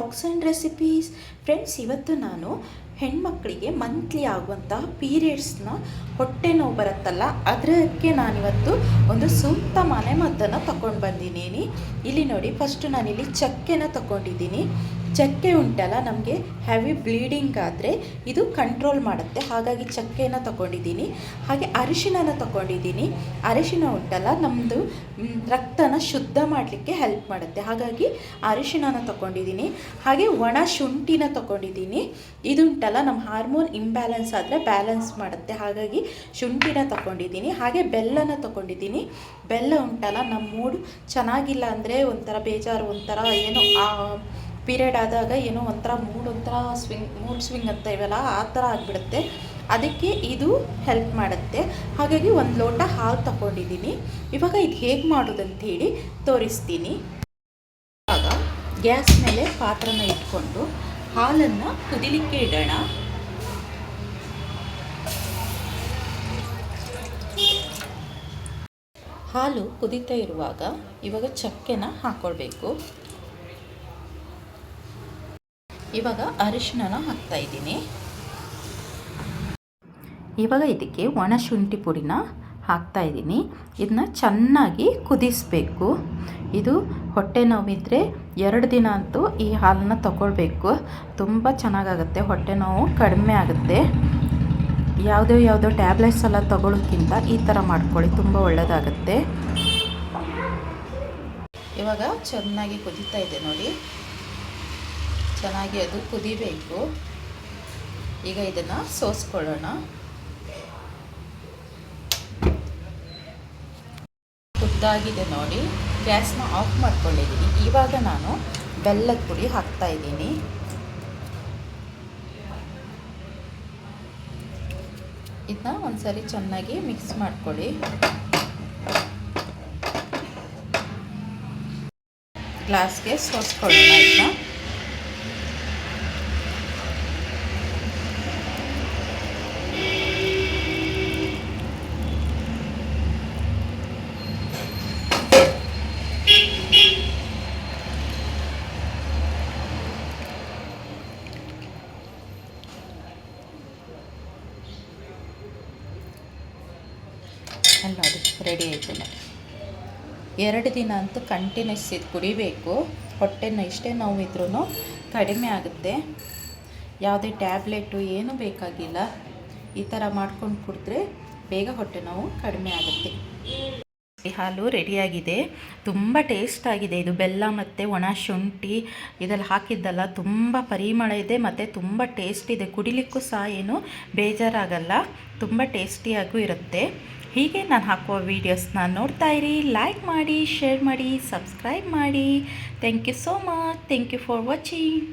Vlogs and recipes. Friends, ಇವತ್ತು ನಾನು ಹೆಣ್ಮಕ್ಳಿಗೆ ಮಂತ್ಲಿ ಆಗುವಂತಹ ಪೀರಿಯಡ್ಸ್ನ ಹೊಟ್ಟೆ ನೋವು ಬರುತ್ತಲ್ಲ, ಅದಕ್ಕೆ ನಾನಿವತ್ತು ಒಂದು ಸೂಕ್ತ ಮನೆಮದ್ದನ್ನು ತಗೊಂಡು ಬಂದಿದ್ದೀನಿ. ಇಲ್ಲಿ ನೋಡಿ, ಫಸ್ಟು ನಾನಿಲ್ಲಿ ಚಕ್ಕೆನ ತಗೊಂಡಿದ್ದೀನಿ. ಚಕ್ಕೆ ಉಂಟಲ್ಲ, ನಮಗೆ ಹೆವಿ ಬ್ಲೀಡಿಂಗ್ ಆದರೆ ಇದು ಕಂಟ್ರೋಲ್ ಮಾಡುತ್ತೆ, ಹಾಗಾಗಿ ಚಕ್ಕೆನ ತಗೊಂಡಿದ್ದೀನಿ. ಹಾಗೆ ಅರಿಶಿಣನ ತಗೊಂಡಿದ್ದೀನಿ. ಅರಿಶಿಣ ಉಂಟಲ್ಲ, ನಮ್ಮದು ರಕ್ತನ ಶುದ್ಧ ಮಾಡಲಿಕ್ಕೆ ಹೆಲ್ಪ್ ಮಾಡುತ್ತೆ, ಹಾಗಾಗಿ ಅರಿಶಿಣನ ತಗೊಂಡಿದ್ದೀನಿ. ಹಾಗೆ ಒಣ ಶುಂಠಿನ ತಗೊಂಡಿದ್ದೀನಿ. ಇದು ಉಂಟಲ್ಲ, ನಮ್ಮ ಹಾರ್ಮೋನ್ ಇಂಬ್ಯಾಲೆನ್ಸ್ ಆದರೆ ಬ್ಯಾಲೆನ್ಸ್ ಮಾಡುತ್ತೆ, ಹಾಗಾಗಿ ಶುಂಠಿನ ತಗೊಂಡಿದ್ದೀನಿ. ಹಾಗೆ ಬೆಲ್ಲನ ತಗೊಂಡಿದ್ದೀನಿ. ಬೆಲ್ಲ ಉಂಟಲ್ಲ, ನಮ್ಮ ಮೂಡ್ ಚೆನ್ನಾಗಿಲ್ಲ ಅಂದರೆ ಒಂಥರ ಬೇಜಾರು, ಒಂಥರ ಏನೋ ಪೀರಿಯಡ್ ಆದಾಗ ಏನೋ ಒಂಥರ ಮೂಡ್ ಸ್ವಿಂಗ್ ಅಂತ ಇವೆಲ್ಲ ಆ ಥರ ಆಗಿಬಿಡುತ್ತೆ, ಅದಕ್ಕೆ ಇದು ಹೆಲ್ಪ್ ಮಾಡುತ್ತೆ. ಹಾಗಾಗಿ ಒಂದು ಲೋಟ ಹಾಲು ತಗೊಂಡಿದ್ದೀನಿ. ಇವಾಗ ಇದು ಹೇಗೆ ಮಾಡೋದಂತ ಹೇಳಿ ತೋರಿಸ್ತೀನಿ. ಇವಾಗ ಗ್ಯಾಸ್ ಮೇಲೆ ಪಾತ್ರನ ಇಟ್ಕೊಂಡು ಹಾಲನ್ನು ಕುದಿಲಿಕ್ಕೆ ಇಡೋಣ. ಹಾಲು ಕುದೀತಾ ಇರುವಾಗ ಇವಾಗ ಚಕ್ಕೆನ ಹಾಕ್ಕೊಳ್ಬೇಕು. ಇವಾಗ ಅರಿಶಿಣನ ಹಾಕ್ತಾ ಇದ್ದೀನಿ. ಇವಾಗ ಇದಕ್ಕೆ ಒಣ ಶುಂಠಿ ಪುಡಿನ ಹಾಕ್ತಾ ಇದ್ದೀನಿ. ಇದನ್ನ ಚೆನ್ನಾಗಿ ಕುದಿಸಬೇಕು. ಇದು ಹೊಟ್ಟೆ ನೋವಿದ್ದರೆ 2 ದಿನ ಅಂತೂ ಈ ಹಾಲನ್ನು ತಗೊಳ್ಬೇಕು. ತುಂಬ ಚೆನ್ನಾಗಾಗುತ್ತೆ, ಹೊಟ್ಟೆ ನೋವು ಕಡಿಮೆ ಆಗುತ್ತೆ. ಯಾವುದೋ ಟ್ಯಾಬ್ಲೆಟ್ಸ್ ಎಲ್ಲ ತಗೊಳ್ಳೋಕ್ಕಿಂತ ಈ ಥರ ಮಾಡ್ಕೊಳ್ಳಿ, ತುಂಬ ಒಳ್ಳೆಯದಾಗುತ್ತೆ. ಇವಾಗ ಚೆನ್ನಾಗಿ ಕುದೀತಾ ಇದೆ ನೋಡಿ, ಚೆನ್ನಾಗಿ ಅದು ಕುದಿಬೇಕು. ಈಗ ಇದನ್ನು ಸೋಸ್ಕೊಳ್ಳೋಣ. ಕುದ್ದಾಗಿದೆ ನೋಡಿ, ಗ್ಯಾಸ್ನ ಆಫ್ ಮಾಡ್ಕೊಂಡಿದ್ದೀನಿ. ಇವಾಗ ನಾನು ಬೆಲ್ಲದ ಪುಡಿ ಹಾಕ್ತಾ ಇದ್ದೀನಿ. ಇದನ್ನ ಒಂದ್ಸರಿ ಚೆನ್ನಾಗಿ ಮಿಕ್ಸ್ ಮಾಡ್ಕೊಳ್ಳಿ. ಗ್ಲಾಸ್ಗೆ ಸೋಸ್ಕೊಳ್ಳೋಣ. ಇದನ್ನ ನೋಡಿ, ರೆಡಿ ಆಯಿತು. 2 ದಿನ ಅಂತೂ ಕಂಟಿನ್ಯೂಸ್ ಇದು ಕುಡಿಬೇಕು. ಹೊಟ್ಟೆನ ಇಷ್ಟೇ ನೋವಿದ್ರೂ ಕಡಿಮೆ ಆಗುತ್ತೆ. ಯಾವುದೇ ಟ್ಯಾಬ್ಲೆಟು ಏನೂ ಬೇಕಾಗಿಲ್ಲ. ಈ ಥರ ಮಾಡ್ಕೊಂಡು ಕುಡಿದ್ರೆ ಬೇಗ ಹೊಟ್ಟೆ ನೋವು ಕಡಿಮೆ ಆಗುತ್ತೆ. ಈ ಹಾಲು ರೆಡಿಯಾಗಿದೆ. ತುಂಬ ಟೇಸ್ಟ್ ಆಗಿದೆ. ಇದು ಬೆಲ್ಲ ಮತ್ತು ಒಣ ಶುಂಠಿ ಇದೆಲ್ಲ ಹಾಕಿದ್ದಲ್ಲ, ತುಂಬ ಪರಿಮಳ ಇದೆ ಮತ್ತು ತುಂಬ ಟೇಸ್ಟ್ ಇದೆ. ಕುಡಿಲಿಕ್ಕೂ ಸಹ ಏನು ಬೇಜಾರಾಗಲ್ಲ, ತುಂಬ ಟೇಸ್ಟಿಯಾಗೂ ಇರುತ್ತೆ. ಹೀಗೆ ನಾನು ಹಾಕುವ ವೀಡಿಯೋಸ್ನ ನೋಡ್ತಾ ಇರಿ. ಲೈಕ್ ಮಾಡಿ, ಶೇರ್ ಮಾಡಿ, ಸಬ್ಸ್ಕ್ರೈಬ್ ಮಾಡಿ. Thank you so much. Thank you for watching.